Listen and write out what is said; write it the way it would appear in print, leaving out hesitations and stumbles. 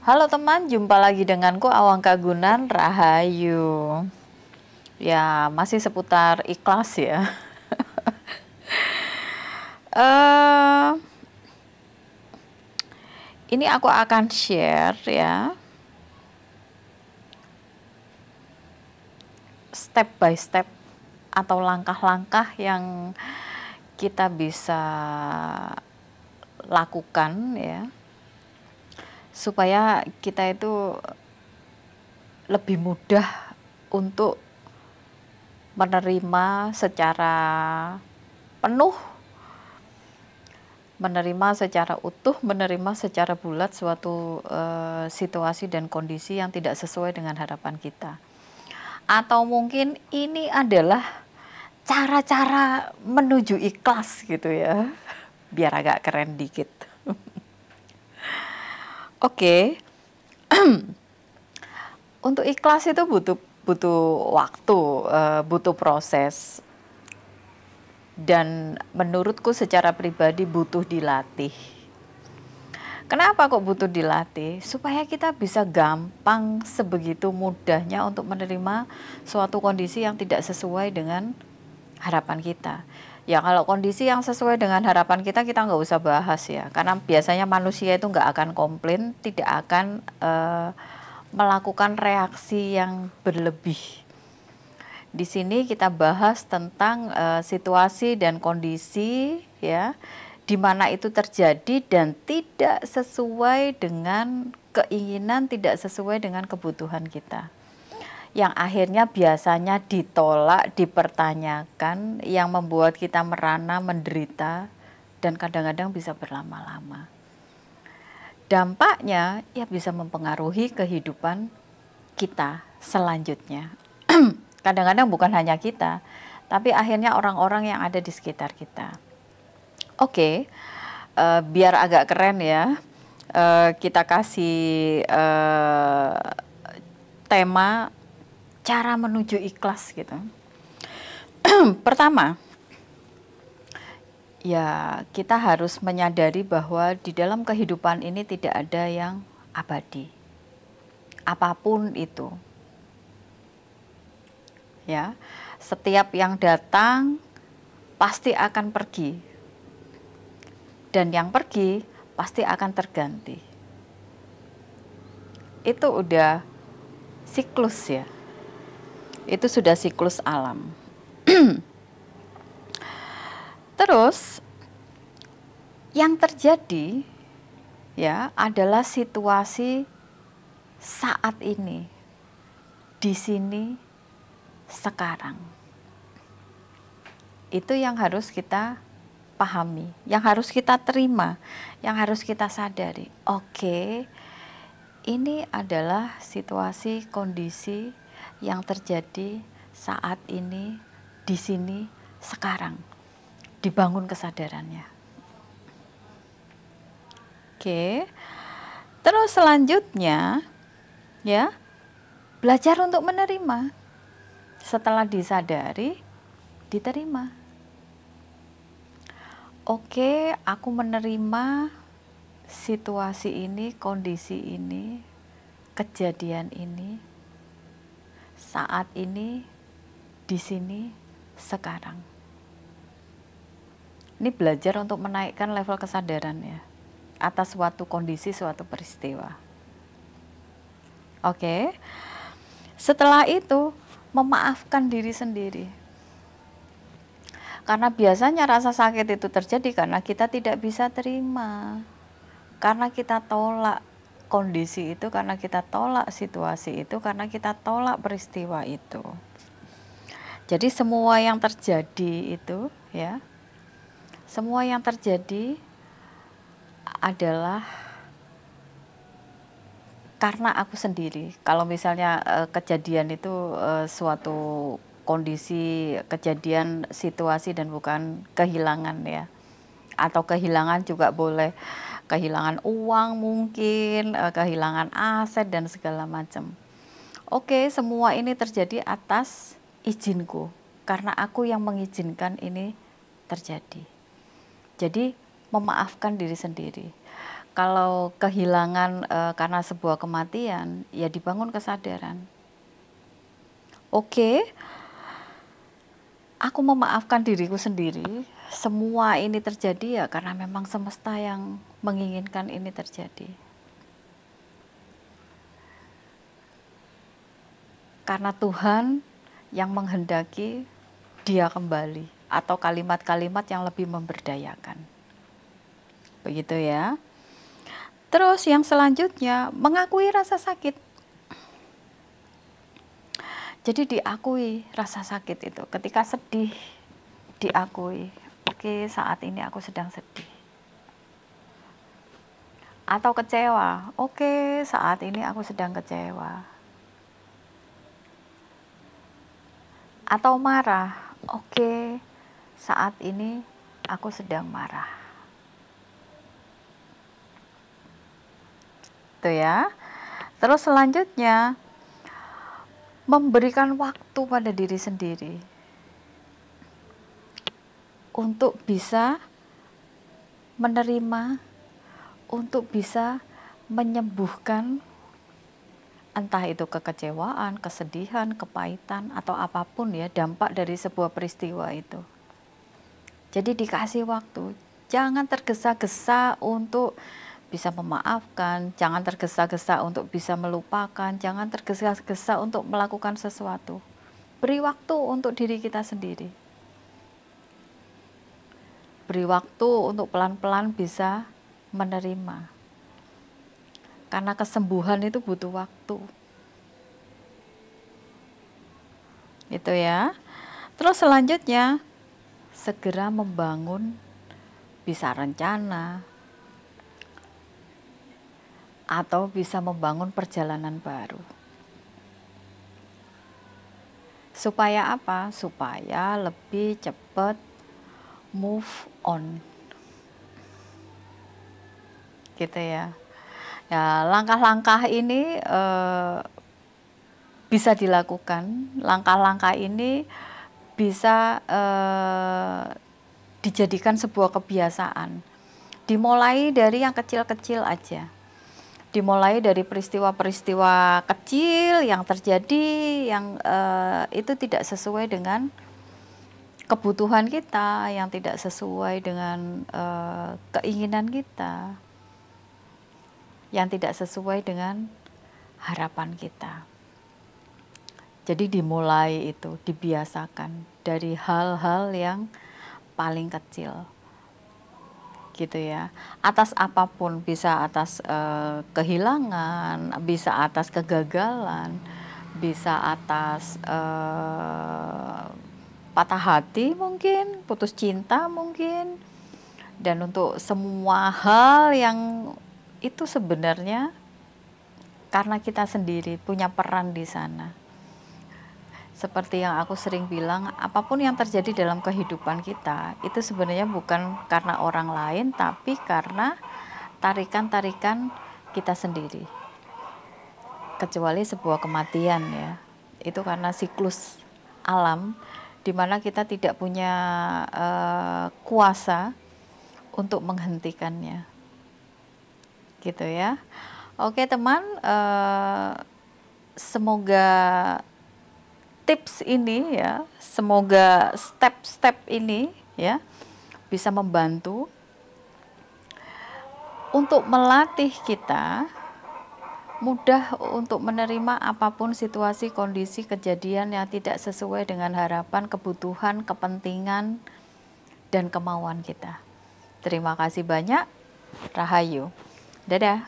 Halo teman, jumpa lagi denganku Awang Kagunan Rahayu. Ya, masih seputar ikhlas ya. Eh, ini aku akan share ya, step by step atau langkah-langkah yang kita bisa lakukan ya, supaya kita itu lebih mudah untuk menerima secara penuh, menerima secara utuh, menerima secara bulat suatu situasi dan kondisi yang tidak sesuai dengan harapan kita. Atau mungkin ini adalah cara-cara menuju ikhlas gitu ya, biar agak keren dikit. Oke. Untuk ikhlas itu butuh waktu, butuh proses, dan menurutku secara pribadi butuh dilatih. Kenapa kok butuh dilatih? Supaya kita bisa gampang, sebegitu mudahnya untuk menerima suatu kondisi yang tidak sesuai dengan harapan kita. Ya kalau kondisi yang sesuai dengan harapan kita nggak usah bahas ya. Karena biasanya manusia itu nggak akan komplain, tidak akan melakukan reaksi yang berlebih. Di sini kita bahas tentang situasi dan kondisi ya, di mana itu terjadi dan tidak sesuai dengan keinginan, tidak sesuai dengan kebutuhan kita. Yang akhirnya biasanya ditolak, dipertanyakan, yang membuat kita merana, menderita, dan kadang-kadang bisa berlama-lama. Dampaknya ya bisa mempengaruhi kehidupan kita selanjutnya. Kadang-kadang bukan hanya kita, tapi akhirnya orang-orang yang ada di sekitar kita. Oke, biar agak keren ya, kita kasih tema cara menuju ikhlas gitu. Pertama, ya kita harus menyadari bahwa di dalam kehidupan ini tidak ada yang abadi, apapun itu. Ya, setiap yang datang pasti akan pergi, dan yang pergi pasti akan terganti. Itu udah siklus ya, itu sudah siklus alam. Terus yang terjadi ya adalah situasi saat ini, di sini, sekarang. Itu yang harus kita pahami, yang harus kita terima, yang harus kita sadari. Oke, ini adalah situasi kondisi yang terjadi saat ini, di sini, sekarang. Dibangun kesadarannya. Oke. Terus selanjutnya ya, belajar untuk menerima. Setelah disadari, diterima. Oke, aku menerima situasi ini, kondisi ini, kejadian ini, saat ini, di sini, sekarang. Ini belajar untuk menaikkan level kesadaran ya, atas suatu kondisi, suatu peristiwa. Oke. Setelah itu, memaafkan diri sendiri. Karena biasanya rasa sakit itu terjadi karena kita tidak bisa terima, karena kita tolak kondisi itu, karena kita tolak situasi itu, karena kita tolak peristiwa itu. Jadi semua yang terjadi itu ya, semua yang terjadi adalah karena aku sendiri. Kalau misalnya kejadian itu suatu kondisi, kejadian, situasi, dan bukan kehilangan ya, atau kehilangan juga boleh, kehilangan uang mungkin, kehilangan aset dan segala macam. Oke, semua ini terjadi atas izinku, karena aku yang mengizinkan ini terjadi. Jadi memaafkan diri sendiri. kalau kehilangan karena sebuah kematian, ya dibangun kesadaran. Oke, aku memaafkan diriku sendiri. Semua ini terjadi ya karena memang semesta yang menginginkan ini terjadi. Karena Tuhan yang menghendaki dia kembali, atau kalimat-kalimat yang lebih memberdayakan. Begitu ya. Terus yang selanjutnya, mengakui rasa sakit. Jadi diakui rasa sakit itu. Ketika sedih, diakui. Oke, saat ini aku sedang sedih. Atau kecewa. Oke, saat ini aku sedang kecewa. Atau marah. Oke, saat ini aku sedang marah. Itu ya. Terus selanjutnya, memberikan waktu pada diri sendiri untuk bisa menerima, untuk bisa menyembuhkan entah itu kekecewaan, kesedihan, kepahitan, atau apapun ya dampak dari sebuah peristiwa itu. Jadi dikasih waktu, jangan tergesa-gesa untuk bisa memaafkan, jangan tergesa-gesa untuk bisa melupakan, jangan tergesa-gesa untuk melakukan sesuatu. Beri waktu untuk diri kita sendiri. Beri waktu untuk pelan-pelan bisa menerima. Karena kesembuhan itu butuh waktu. Itu ya. Terus selanjutnya, segera membangun bisa rencana atau bisa membangun perjalanan baru. Supaya apa? Supaya lebih cepat move on. Gitu ya. Ya, langkah-langkah ini bisa dilakukan. Langkah-langkah ini bisa dijadikan sebuah kebiasaan. Dimulai dari yang kecil-kecil aja. Dimulai dari peristiwa-peristiwa kecil yang terjadi, yang itu tidak sesuai dengan kebutuhan kita, yang tidak sesuai dengan keinginan kita, yang tidak sesuai dengan harapan kita. Jadi dimulai itu, dibiasakan dari hal-hal yang paling kecil. Gitu ya. Atas apapun, bisa atas kehilangan, bisa atas kegagalan, bisa atas patah hati mungkin, putus cinta mungkin. Dan untuk semua hal yang itu sebenarnya karena kita sendiri punya peran di sana. Seperti yang aku sering bilang, apapun yang terjadi dalam kehidupan kita, itu sebenarnya bukan karena orang lain, tapi karena tarikan-tarikan kita sendiri. Kecuali sebuah kematian ya, itu karena siklus alam, di mana kita tidak punya kuasa untuk menghentikannya. Gitu ya. Oke teman, semoga tips ini ya, semoga step-step ini ya bisa membantu untuk melatih kita mudah untuk menerima apapun situasi, kondisi, kejadian yang tidak sesuai dengan harapan, kebutuhan, kepentingan, dan kemauan kita. Terima kasih banyak. Rahayu. Dadah.